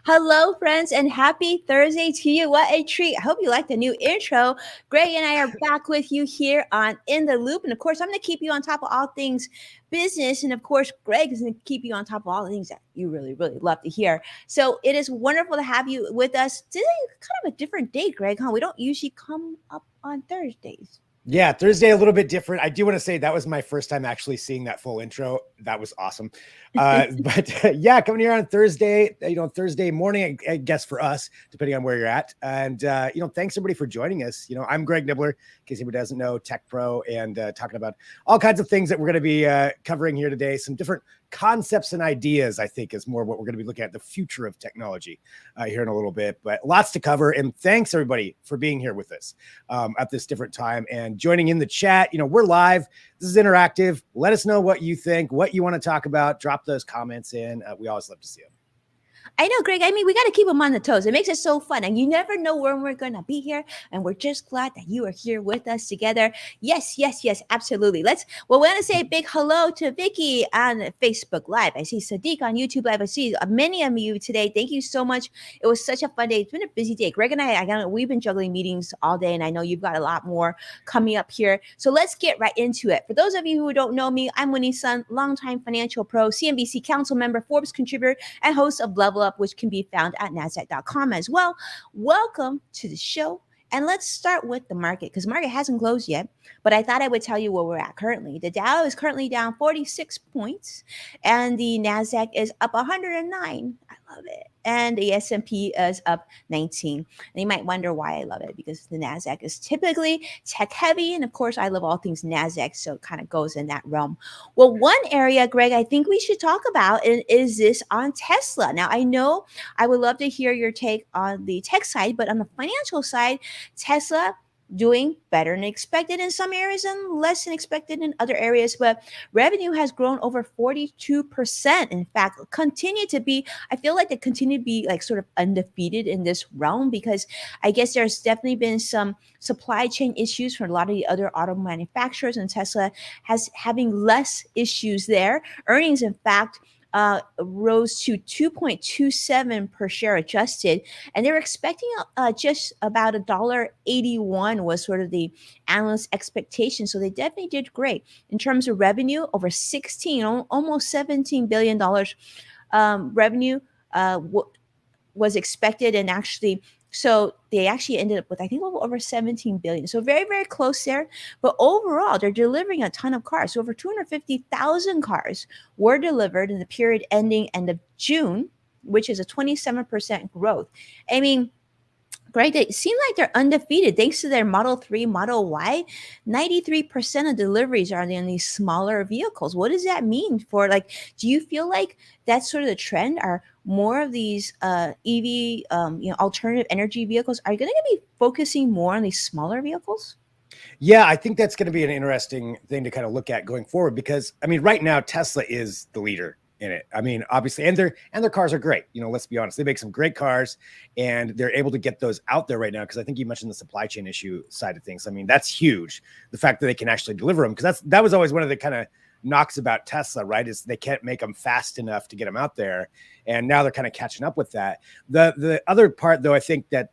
Hello, friends, and happy Thursday to you. What a treat. I hope you like the new intro. Greg and I are back with you here on In the Loop. And of course, I'm going to keep you on top of all things business. And of course, Greg is going to keep you on top of all the things that you really, really love to hear. So it is wonderful to have you with us. Today, kind of a different day, Greg, huh? We don't usually come up on Thursdays. Yeah, Thursday a little bit different. I do want to say that was my first time actually seeing that full intro. That was awesome. Yeah, coming here on Thursday, Thursday morning, I guess for us, depending on where you're at. And, thanks everybody for joining us. I'm Greg Nibbler, in case anybody doesn't know, Tech Pro, and talking about all kinds of things that we're going to be covering here today. Some different concepts and ideas, I think, is more what we're going to be looking at, the future of technology here in a little bit, but lots to cover. And thanks everybody for being here with us at this different time and joining in the chat. We're live. This is interactive. Let us know what you think, what you want to talk about. Drop those comments in. We always love to see them. I know, Greg. I mean, we got to keep them on the toes. It makes it so fun. And you never know when we're going to be here. And we're just glad that you are here with us together. Yes, absolutely. We want to say a big hello to Vicky on Facebook Live. I see Sadiq on YouTube Live. I see many of you today. Thank you so much. It was such a fun day. It's been a busy day. Greg and we've been juggling meetings all day. And I know you've got a lot more coming up here. So let's get right into it. For those of you who don't know me, I'm Winnie Sun, longtime financial pro, CNBC council member, Forbes contributor, and host of Level Up, which can be found at NASDAQ.com as well. Welcome to the show. And let's start with the market, because the market hasn't closed yet, but I thought I would tell you where we're at currently. The Dow is currently down 46 points, and the NASDAQ is up 109. I love it. And the S&P is up 19. And you might wonder why I love it, because the NASDAQ is typically tech heavy. And of course, I love all things NASDAQ, so it kind of goes in that realm. Well, one area, Greg, I think we should talk about is this on Tesla. Now, I know I would love to hear your take on the tech side, but on the financial side, Tesla doing better than expected in some areas and less than expected in other areas, but revenue has grown over 42%. In fact, I feel like they continue to be like sort of undefeated in this realm, because I guess there's definitely been some supply chain issues for a lot of the other auto manufacturers, and Tesla has having less issues there. Earnings, in fact, rose to 2.27 per share adjusted, and they were expecting just about $1.81 was sort of the analyst expectation. So they definitely did great in terms of revenue. Over almost $17 billion revenue was expected, and so they actually ended up with, I think, a little over 17 billion. So very, very close there. But overall, they're delivering a ton of cars. So over 250,000 cars were delivered in the period ending end of June, which is a 27% growth. I mean, Greg, they seem like they're undefeated thanks to their Model 3, Model Y. 93% of deliveries are in these smaller vehicles. What does that mean for, do you feel like that's sort of the trend? Are more of these EV, alternative energy vehicles, are you going to be focusing more on these smaller vehicles? Yeah, I think that's going to be an interesting thing to kind of look at going forward, because, I mean, right now, Tesla is the leader in it. I mean, obviously, and their cars are great. Let's be honest, they make some great cars, and they're able to get those out there right now. Because I think you mentioned the supply chain issue side of things. I mean, that's huge. The fact that they can actually deliver them, because that was always one of the kind of knocks about Tesla, right? Is they can't make them fast enough to get them out there, and now they're kind of catching up with that. The other part, though, I think that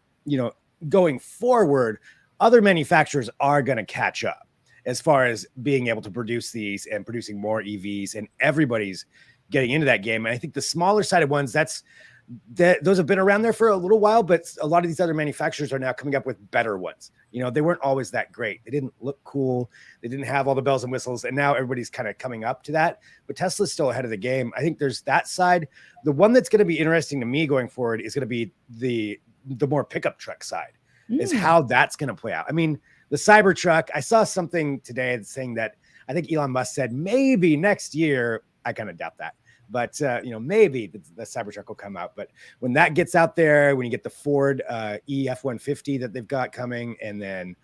going forward, other manufacturers are going to catch up as far as being able to produce these and producing more EVs, and everybody's getting into that game. And I think the smaller sided ones, those have been around there for a little while, but a lot of these other manufacturers are now coming up with better ones. They weren't always that great. They didn't look cool. They didn't have all the bells and whistles. And now everybody's kind of coming up to that, but Tesla's still ahead of the game. I think there's that side. The one that's going to be interesting to me going forward is going to be the more pickup truck side, is how that's going to play out. I mean, the Cybertruck, I saw something today saying that I think Elon Musk said maybe next year. I kind of doubt that. but maybe the Cybertruck will come out. But when that gets out there, when you get the Ford EF-150 that they've got coming, and then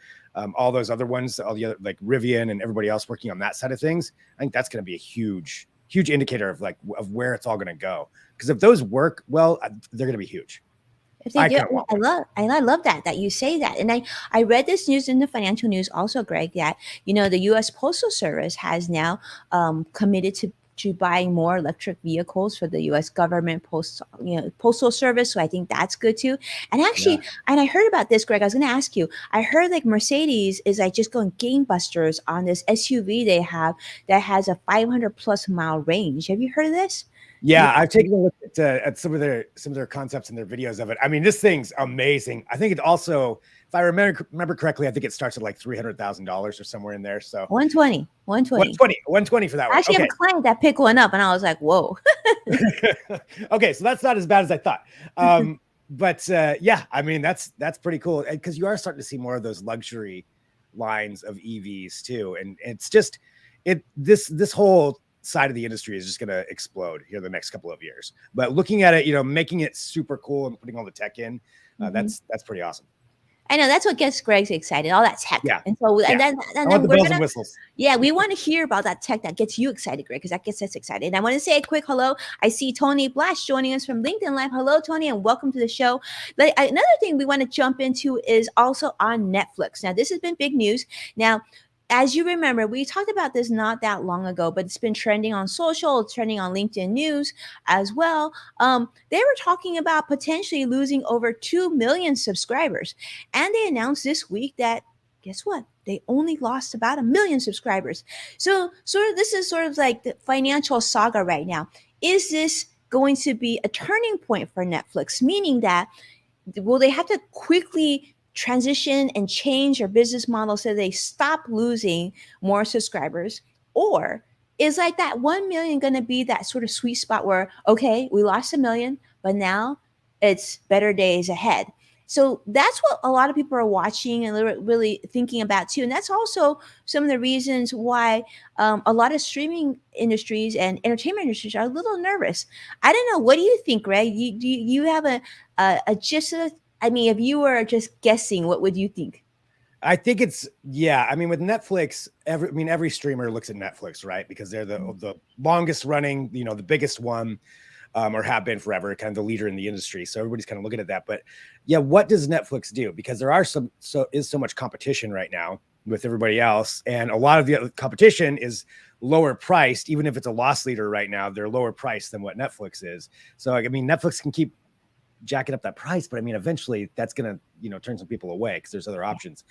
all those other ones, all the other like Rivian and everybody else working on that side of things, I think that's going to be a huge indicator of of where it's all going to go. Because if those work well, they're going to be huge. If they do, I love that you say that. And I read this news in the financial news also, Greg, that the U.S. Postal Service has now committed to buying more electric vehicles for the U.S. government postal service. So I think that's good too. And actually, and I heard about this, Greg. I was going to ask you. I heard like Mercedes is like just going gangbusters on this SUV they have that has a 500+ mile range. Have you heard of this? Yeah, I've taken a look at some of their concepts and their videos of it. I mean, this thing's amazing. I think it also, if I remember correctly, I think it starts at like $300,000 or somewhere in there. So 120 for that one. Actually, I have a client that picked one up, and I was like, "Whoa." Okay, so that's not as bad as I thought. But yeah, I mean, that's pretty cool because you are starting to see more of those luxury lines of EVs too, and it's just this whole side of the industry is just going to explode here the next couple of years. But looking at it, making it super cool and putting all the tech in, that's pretty awesome. I know that's what gets Greg excited, all that tech. Yeah. And so, and then the bells and whistles. Yeah, we want to hear about that tech that gets you excited, Greg, because that gets us excited. And I want to say a quick hello. I see Tony Blash joining us from LinkedIn Live. Hello, Tony, and welcome to the show. Another thing we want to jump into is also on Netflix. Now, this has been big news. Now, as you remember, we talked about this not that long ago, but it's been trending on social, it's trending on LinkedIn News as well. They were talking about potentially losing over 2 million subscribers. And they announced this week that, guess what? They only lost about 1 million subscribers. So this is sort of like the financial saga right now. Is this going to be a turning point for Netflix? Meaning that, will they have to quickly transition and change their business model so they stop losing more subscribers? Or is like that 1 million going to be that sort of sweet spot where, okay, we lost 1 million, but now it's better days ahead? So that's what a lot of people are watching and really thinking about too. And that's also some of the reasons why a lot of streaming industries and entertainment industries are a little nervous. I don't know. What do you think, Greg? You have a gist of, I mean, if you were just guessing, what would you think? I think I mean, with Netflix, every streamer looks at Netflix, right? Because they're the longest running, the biggest one, or have been forever, kind of the leader in the industry. So everybody's kind of looking at that. But yeah, what does Netflix do? Because there are so much competition right now with everybody else, and a lot of the competition is lower priced. Even if it's a loss leader right now, they're lower priced than what Netflix is. So I mean, Netflix can keep jacking up that price, but I mean, eventually that's going to, turn some people away because there's other options.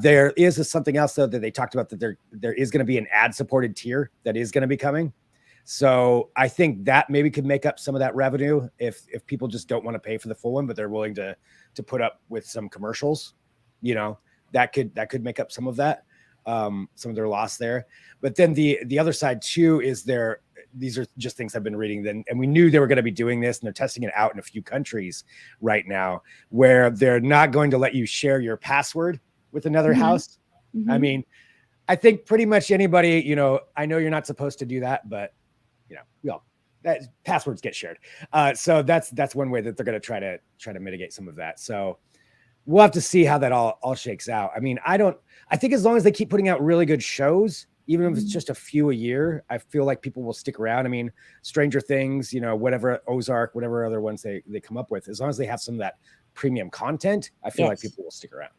There is something else though that they talked about, that there is going to be an ad supported tier that is going to be coming. So I think that maybe could make up some of that revenue if people just don't want to pay for the full one, but they're willing to put up with some commercials, that could make up some of that, some of their loss there. But then the other side too is these are just things I've been reading then, and we knew they were going to be doing this, and they're testing it out in a few countries right now where they're not going to let you share your password with another house. Mm-hmm. I mean, I think pretty much anybody, I know you're not supposed to do that, but passwords get shared. So that's one way that they're going to try to mitigate some of that. So we'll have to see how that all shakes out. I mean, I think as long as they keep putting out really good shows, even if it's just a few a year, I feel like people will stick around. I mean, Stranger Things, whatever, Ozark, whatever other ones they come up with, as long as they have some of that premium content, I feel like people will stick around.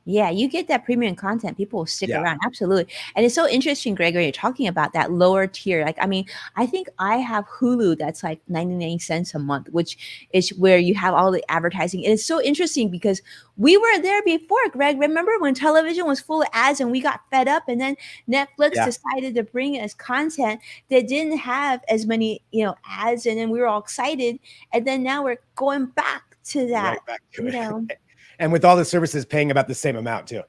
Yeah, you get that premium content, people will stick around. Absolutely. And it's so interesting, Gregory, you're talking about that lower tier. Like, I mean, I think I have Hulu that's like 99 cents a month, which is where you have all the advertising. And it's so interesting because we were there before, Greg. Remember when television was full of ads and we got fed up, and then Netflix decided to bring us content that didn't have as many, ads, and then we were all excited. And then now we're going back to that, right back to it. And with all the services paying about the same amount too.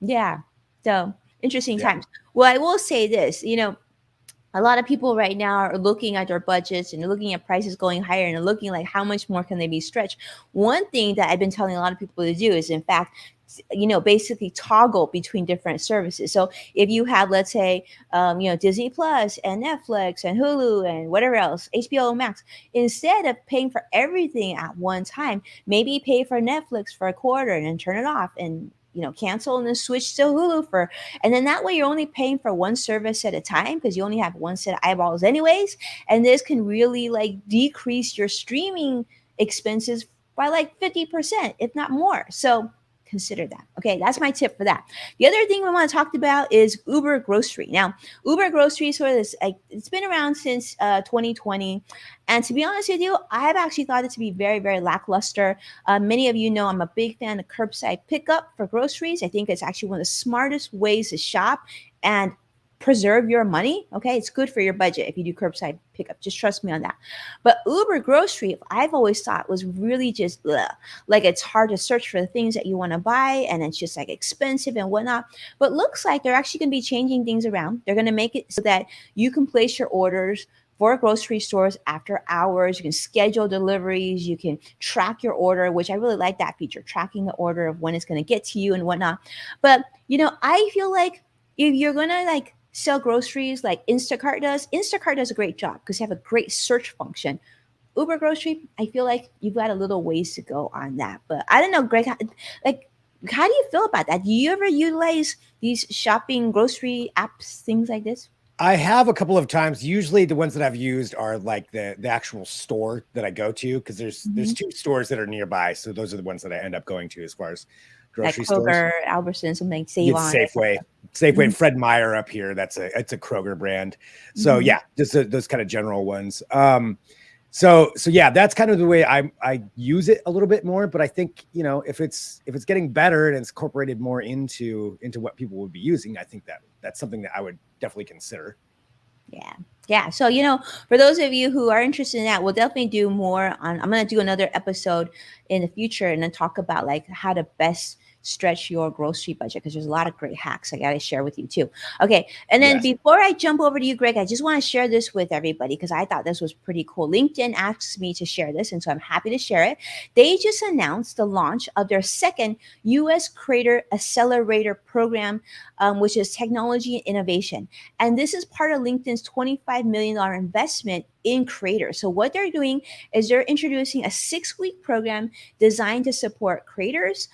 Yeah. So interesting times. Well, I will say this, a lot of people right now are looking at their budgets and looking at prices going higher and looking like how much more can they be stretched. One thing that I've been telling a lot of people to do is, in fact, basically toggle between different services. So if you have, let's say, Disney Plus and Netflix and Hulu and whatever else, HBO Max, instead of paying for everything at one time, maybe pay for Netflix for a quarter and then turn it off and cancel and then switch to Hulu for, and then that way you're only paying for one service at a time because you only have one set of eyeballs anyways, and this can really like decrease your streaming expenses by like 50%, if not more. So consider that. Okay, that's my tip for that. The other thing we want to talk about is Uber Grocery. Now, Uber Grocery sort of this, like, it's been around since 2020, and to be honest with you, I've actually thought it to be very, very lackluster. Many of you know I'm a big fan of curbside pickup for groceries. I think it's actually one of the smartest ways to shop and preserve your money. Okay, it's good for your budget if you do curbside pickup. Just trust me on that. But Uber Grocery, I've always thought was really just like it's hard to search for the things that you want to buy, and it's just like expensive and whatnot. But looks like they're actually going to be changing things around. They're going to make it so that you can place your orders for grocery stores after hours. You can schedule deliveries. You can track your order, which I really like that feature, tracking the order of when it's going to get to you and whatnot. But I feel like if you're going to like sell groceries like Instacart does a great job because they have a great search function. Uber Grocery, I feel like you've got a little ways to go on that. But I don't know, Greg, how do you feel about that? Do you ever utilize these shopping grocery apps, things like this? I have a couple of times. Usually the ones that I've used are like the actual store that I go to, because there's two stores that are nearby. So those are the ones that I end up going to as far as Like grocery stores. Kroger, Albertsons, something like Save It's On. Safeway and Fred Meyer up here. It's a Kroger brand. So Mhm. yeah, just those kind of general ones. So yeah, that's kind of the way I use it a little bit more. But I think, if it's getting better and it's incorporated more into what people would be using, I think that's something that I would definitely consider. Yeah. Yeah. So, for those of you who are interested in that, we'll definitely do more on. I'm going to do another episode in the future and then talk about like how to best stretch your grocery budget because there's a lot of great hacks I got to share with you too. Okay. And then Yes. before I jump over to you, Greg, I just want to share this with everybody because I thought this was pretty cool. LinkedIn asked me to share this, and so I'm happy to share it. They just announced the launch of their second U.S. Creator Accelerator program, which is technology and innovation. And this is part of LinkedIn's $25 million investment in creators. So what they're doing is they're introducing a 6-week program designed to support creators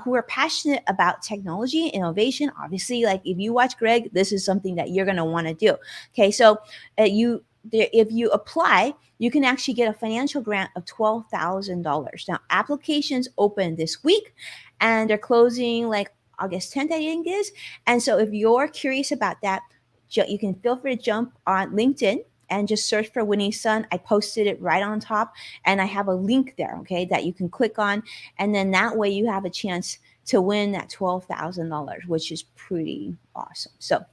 who are passionate about technology and innovation. Obviously, like if you watch Greg, this is something that you're going to want to do. Okay, so if you apply, you can actually get a financial grant of $12,000. Now, applications open this week, and they're closing like August 10th, I think it is. And so, if you're curious about that, you can feel free to jump on LinkedIn and just search for Winnie Sun. I posted it right on top, and I have a link there, okay, that you can click on, and then that way you have a chance to win that $12,000, which is pretty awesome. So,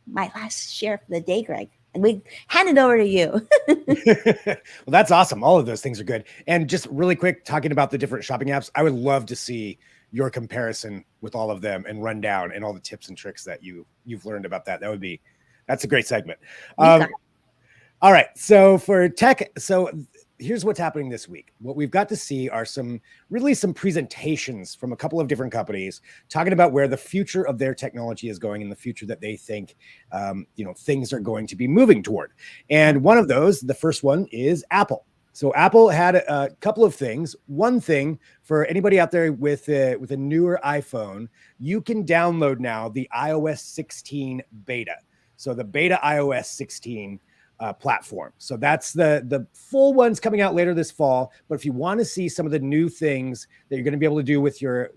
my last share for the day, Greg, and we hand it over to you. Well, that's awesome. All of those things are good. And just really quick, talking about the different shopping apps, I would love to see your comparison with all of them and run down and all the tips and tricks that you've learned about that. That's a great segment. You got All right. So for tech, here's what's happening this week. What we've got to see are some presentations from a couple of different companies talking about where the future of their technology is going and the future that they think, things are going to be moving toward. And one of those, the first one, is Apple. So Apple had a couple of things. One thing for anybody out there with a newer iPhone, you can download now the iOS 16 beta. So the beta iOS 16 platform. So that's the full one's coming out later this fall. But if you want to see some of the new things that you're going to be able to do with your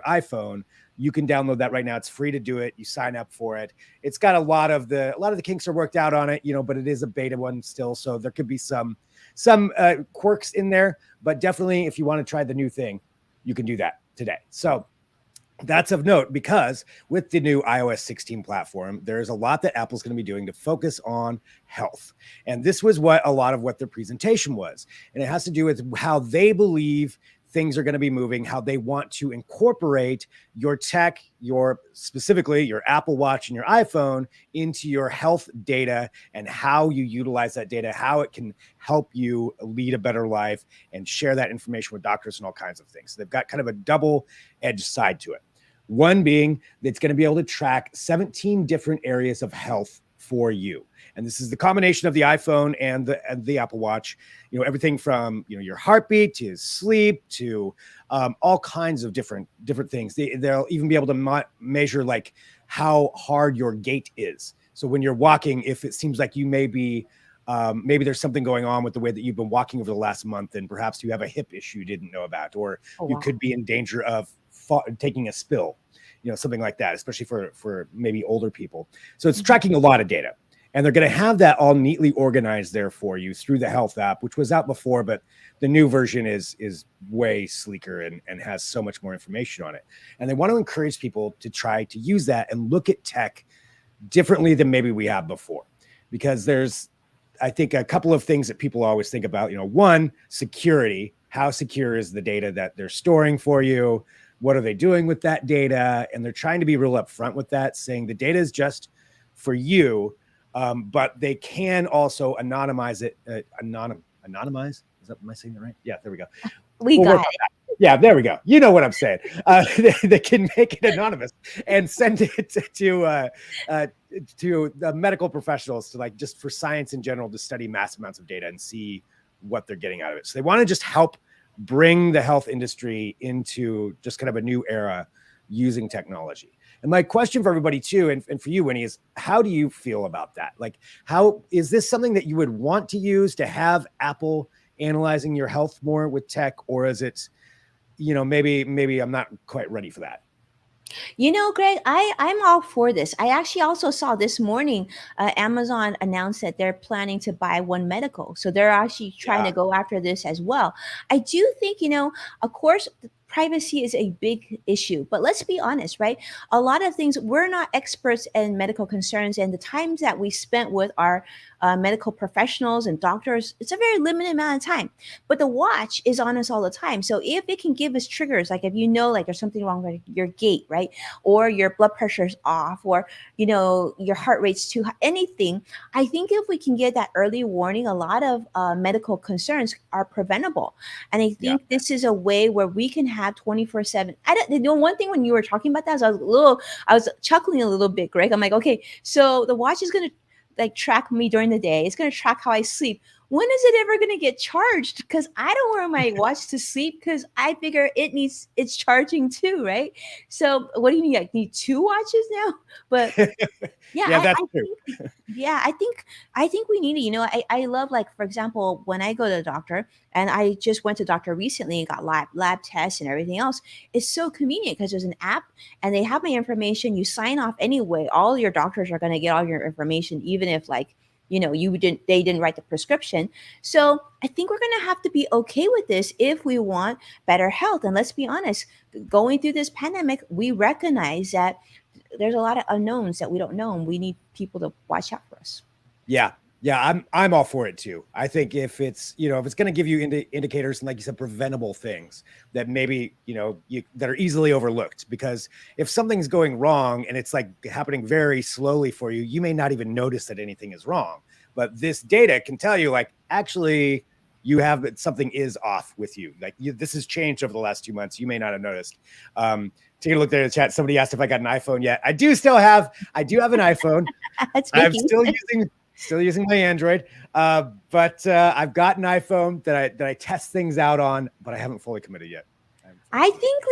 iPhone, you can download that right now. It's free to do it. You sign up for it. It's got a lot of the kinks are worked out on it, but it is a beta one still. So there could be some quirks in there, but definitely if you want to try the new thing, you can do that today. So that's of note because with the new iOS 16 platform, there's a lot that Apple's going to be doing to focus on health. And this was a lot of what their presentation was. And it has to do with how they believe things are going to be moving, how they want to incorporate your tech, specifically your Apple Watch and your iPhone into your health data and how you utilize that data, how it can help you lead a better life and share that information with doctors and all kinds of things. So they've got kind of a double-edged side to it. One being that it's going to be able to track 17 different areas of health for you. And this is the combination of the iPhone and the Apple Watch. Everything from your heartbeat to sleep to all kinds of different things. They'll even be able to measure like how hard your gait is. So when you're walking, if it seems like you maybe there's something going on with the way that you've been walking over the last month, and perhaps you have a hip issue you didn't know about, or Oh you wow. could be in danger of taking a spill, something like that, especially for maybe older people. So it's Mhm. tracking a lot of data. And they're going to have that all neatly organized there for you through the health app, which was out before, but the new version is way sleeker and has so much more information on it. And they want to encourage people to try to use that and look at tech differently than maybe we have before, because there's, I think, a couple of things that people always think about. One, security. How secure is the data that they're storing for you? What are they doing with that data? And they're trying to be real upfront with that, saying the data is just for you, but they can also anonymize it. Anonymize? Am I saying that right? Yeah, there we go. We We'll work got on that. Yeah, there we go. You know what I'm saying. They can make it anonymous and send it uh, to the medical professionals, to like just for science in general, to study mass amounts of data and see what they're getting out of it. So they want to just help bring the health industry into just kind of a new era using technology. And my question for everybody too, and for you, Winnie, is how do you feel about that? Like, how is this something that you would want to use, to have Apple analyzing your health more with tech, or is it, maybe I'm not quite ready for that? Greg, I'm all for this. I actually also saw this morning, Amazon announced that they're planning to buy One Medical, so they're actually trying Yeah, to go after this as well. I do think, of course, privacy is a big issue, but let's be honest, right? A lot of things, we're not experts in medical concerns, and the times that we spent with our medical professionals and doctors, it's a very limited amount of time. But the watch is on us all the time, so if it can give us triggers, like if like there's something wrong with your gait, right, or your blood pressure's off, or your heart rate's too high, anything, I think if we can get that early warning, a lot of medical concerns are preventable. And I yeah. think this is a way where we can have 24/7. I don't, one thing when you were talking about that is I was chuckling a little bit, Greg. I'm like, okay, so the watch is gonna like track me during the day. It's gonna track how I sleep. When is it ever gonna get charged? Because I don't wear my watch to sleep because I figure it's charging too, right? So what do you need? Like need two watches now? But yeah, Yeah, that's I true. think yeah, I think we need it. I love, like, for example, when I go to the doctor, and I just went to doctor recently and got lab tests and everything else. It's so convenient because there's an app and they have my information. You sign off anyway. All your doctors are gonna get all your information, even if, like, they didn't write the prescription. So I think we're gonna have to be okay with this if we want better health. And let's be honest, going through this pandemic, we recognize that there's a lot of unknowns that we don't know, and we need people to watch out for us. Yeah. Yeah, I'm all for it too. I think if it's going to give you indicators and, like you said, preventable things that maybe, that are easily overlooked, because if something's going wrong and it's like happening very slowly for you, you may not even notice that anything is wrong. But this data can tell you, like, actually you have something is off with you. Like, this has changed over the last 2 months. You may not have noticed. Take a look there in the chat. Somebody asked if I got an iPhone yet. I do have an iPhone. That's I'm Vicky. still using my Android, but I've got an iPhone that I test things out on, but I haven't fully committed yet. I think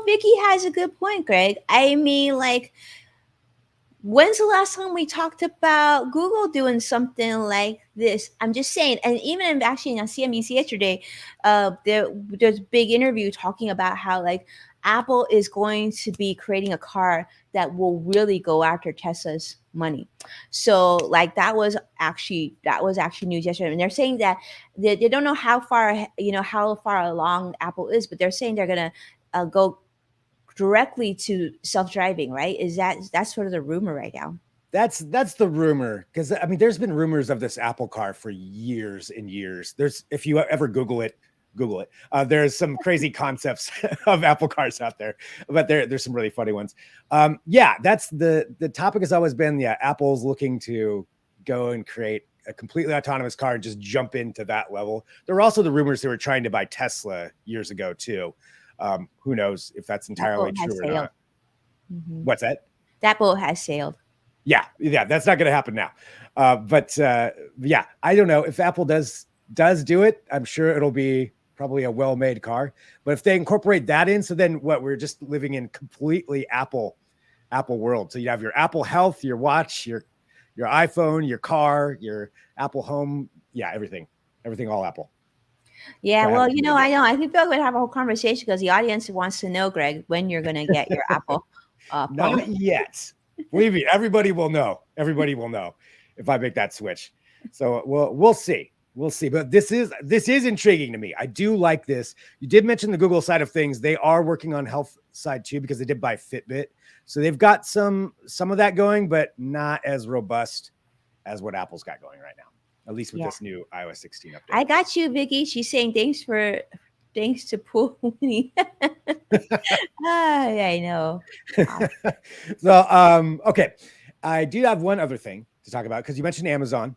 Vicky has a good point, Greg. I mean, like, when's the last time we talked about Google doing something like this? I'm just saying. And even actually on CNBC yesterday, there's a big interview talking about how, like, Apple is going to be creating a car that will really go after Tesla's money. So, like, that was actually news yesterday, and they're saying that they don't know how far along Apple is, but they're saying they're gonna go directly to self-driving, right? That's sort of the rumor right now. That's the rumor, because I mean, there's been rumors of this Apple car for years and years. If you ever Google it. There's some crazy concepts of Apple cars out there, but there's some really funny ones. Yeah, that's the topic has always been, yeah, Apple's looking to go and create a completely autonomous car and just jump into that level. There were also the rumors they were trying to buy Tesla years ago too. Who knows if that's That entirely boat has true or sailed. not? Mhm. What's that? That boat has sailed. Yeah, that's not going to happen now. But yeah, I don't know if Apple does do it. I'm sure it'll be probably a well-made car. But if they incorporate that in, so then what? We're just living in completely Apple world. So you have your Apple Health, your watch, your iPhone, your car, your Apple Home. Yeah, everything all Apple. Yeah, Try to have well, it come I together. know. I feel like we'd have a whole conversation because the audience wants to know, Greg, when you're going to get your Apple phone. Not yet. Believe me, everybody will know. Everybody will know if I make that switch. So we'll see. We'll see. But this is intriguing to me. I do like this. You did mention the Google side of things. They are working on health side too because they did buy Fitbit. So they've got some of that going, but not as robust as what Apple's got going right now. At least with Yeah. this new iOS 16 update. I got you, Vicky. She's saying thanks to Pool Winnie. Ah, I know. Uh, So okay, I do have one other thing to talk about because you mentioned Amazon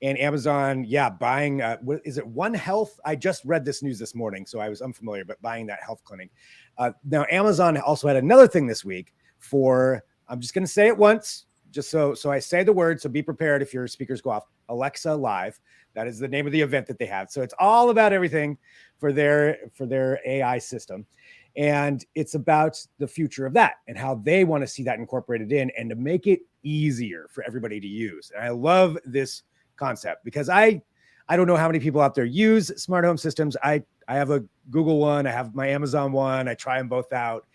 and Amazon, yeah, buying what is it, One Health? I just read this news this morning, so I was unfamiliar, but buying that health clinic. Now Amazon also had another thing this week for, I'm just going to say it once, just so I say the word, so be prepared if your speakers go off. Alexa Live, that is the name of the event that they have. So it's all about everything for their AI system. And it's about the future of that and how they want to see that incorporated in and to make it easier for everybody to use. And I love this concept because I don't know how many people out there use smart home systems. I have a Google one, I have my Amazon one, I try them both out,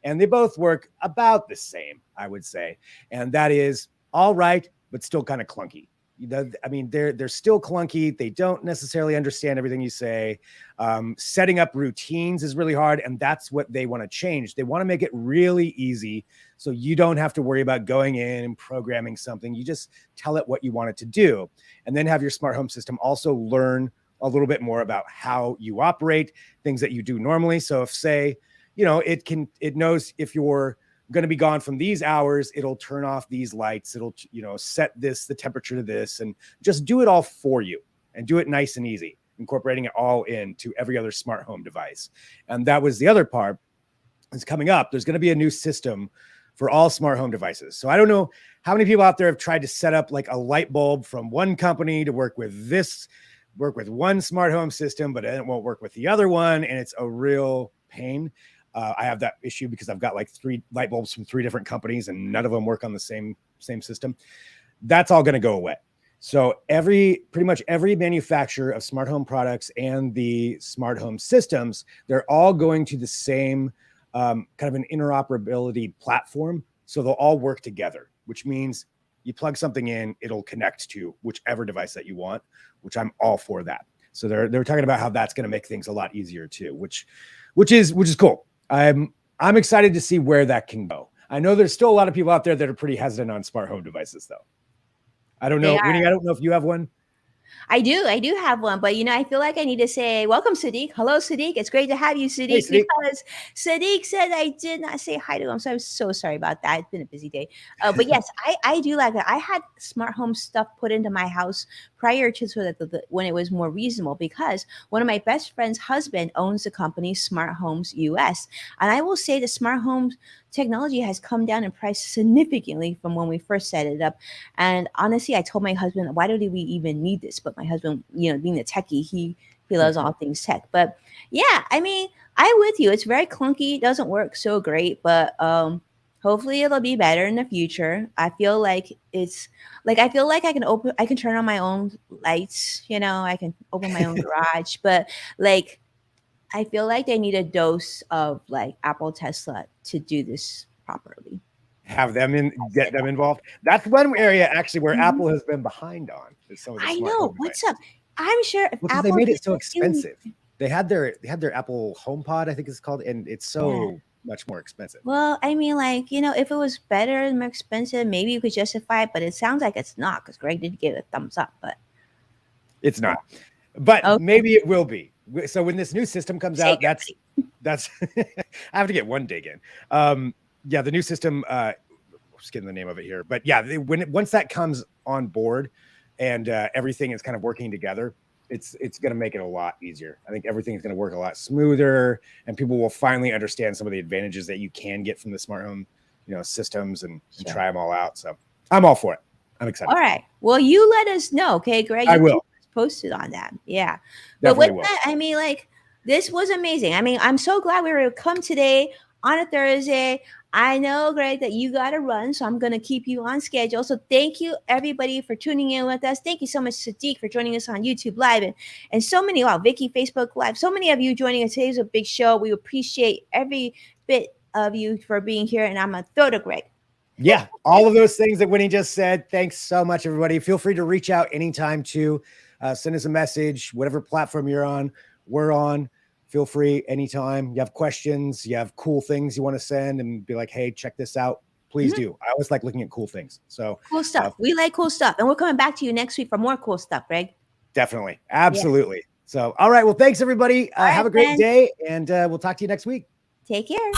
and they both work about the same, I would say. And that is all right, but still kind of clunky. I mean, they're still clunky. They don't necessarily understand everything you say. Setting up routines is really hard, and that's what they want to change. They want to make it really easy, so you don't have to worry about going in and programming something. You just tell it what you want it to do, and then have your smart home system also learn a little bit more about how you operate, things that you do normally. So if, say, it knows if you're going to be gone from these hours, it'll turn off these lights, it'll set the temperature to this, and just do it all for you and do it nice and easy, incorporating it all into every other smart home device. And that was the other part that's coming up. There's going to be a new system for all smart home devices. So I don't know how many people out there have tried to set up like a light bulb from one company to work with one smart home system, but it won't work with the other one, and it's a real pain. I have that issue because I've got like 3 light bulbs from 3 different companies and none of them work on the same system. That's all going to go away. So pretty much every manufacturer of smart home products and the smart home systems, they're all going to the same kind of an interoperability platform. So they'll all work together, which means you plug something in, it'll connect to whichever device that you want, which I'm all for that. So they're talking about how that's going to make things a lot easier too, which is cool. I'm excited to see where that can go. I know there's still a lot of people out there that are pretty hesitant on smart home devices, though. I don't they know, are. Winnie. I don't know if you have one. I do have one, but I feel like I need to say welcome, Sadiq. Hello, Sadiq. It's great to have you, Hey, Sadiq, Sadiq. because Sadiq said I did not say hi to him, so I'm so sorry about that. It's been a busy day, but yes, I do like that. I had smart home stuff put into my house prior to so that when it was more reasonable, because one of my best friend's husband owns the company Smart Homes US, and I will say the smart homes technology has come down in price significantly from when we first set it up. And honestly, I told my husband, why do we even need this? But my husband, being a techie, he loves all things tech. But yeah, I mean, I'm with you. It's very clunky. It doesn't work so great, but hopefully it'll be better in the future. I feel like I can turn on my own lights, I can open my own garage, but like I feel like they need a dose of like Apple Tesla to do this properly. Have them That's get it. them involved. That's one area actually where Mhm. Apple has been behind on is some of the I smart home know. What's up? devices. I'm sure if Well, because they Apple made it did so the same. expensive. They had their Apple HomePod, I think it's called, and it's Yeah. so much more expensive. Well, I mean, like, if it was better and more expensive, maybe you could justify it, but it sounds like it's not because Greg did give it a thumbs up. But It's yeah. not, but Okay. maybe it will be. So when this new system comes Save out, your that's money. that's I have to get one dig in. Yeah, the new system. Just getting the name of it here, but yeah, once that comes on board and everything is kind of working together, it's going to make it a lot easier. I think everything is going to work a lot smoother, and people will finally understand some of the advantages that you can get from the smart home systems and Sure. try them all out. So I'm all for it. I'm excited. All right. Well, you let us know, okay, Greg? I You will. keep us posted on that. Yeah. But Definitely with will. that, I mean, like, this was amazing. I mean, I'm so glad we were able to come today on a Thursday. I know, Greg, that you got to run, so I'm going to keep you on schedule. So thank you, everybody, for tuning in with us. Thank you so much, Sadiq, for joining us on YouTube Live. And so many, wow, Vicky, Facebook Live. So many of you joining us. Today's a big show. We appreciate every bit of you for being here. And I'm going to throw to Greg. Yeah, all of those things that Winnie just said. Thanks so much, everybody. Feel free to reach out anytime to send us a message, whatever platform you're on, we're on. Feel free anytime. You have questions, you have cool things you want to send and be like, hey, check this out. Please do. I always like looking at cool things. So cool stuff. We like cool stuff. And we're coming back to you next week for more cool stuff, Greg. Definitely. Absolutely. Yeah. So, all right. Well, thanks, everybody. Have a great day, and we'll talk to you next week. Take care.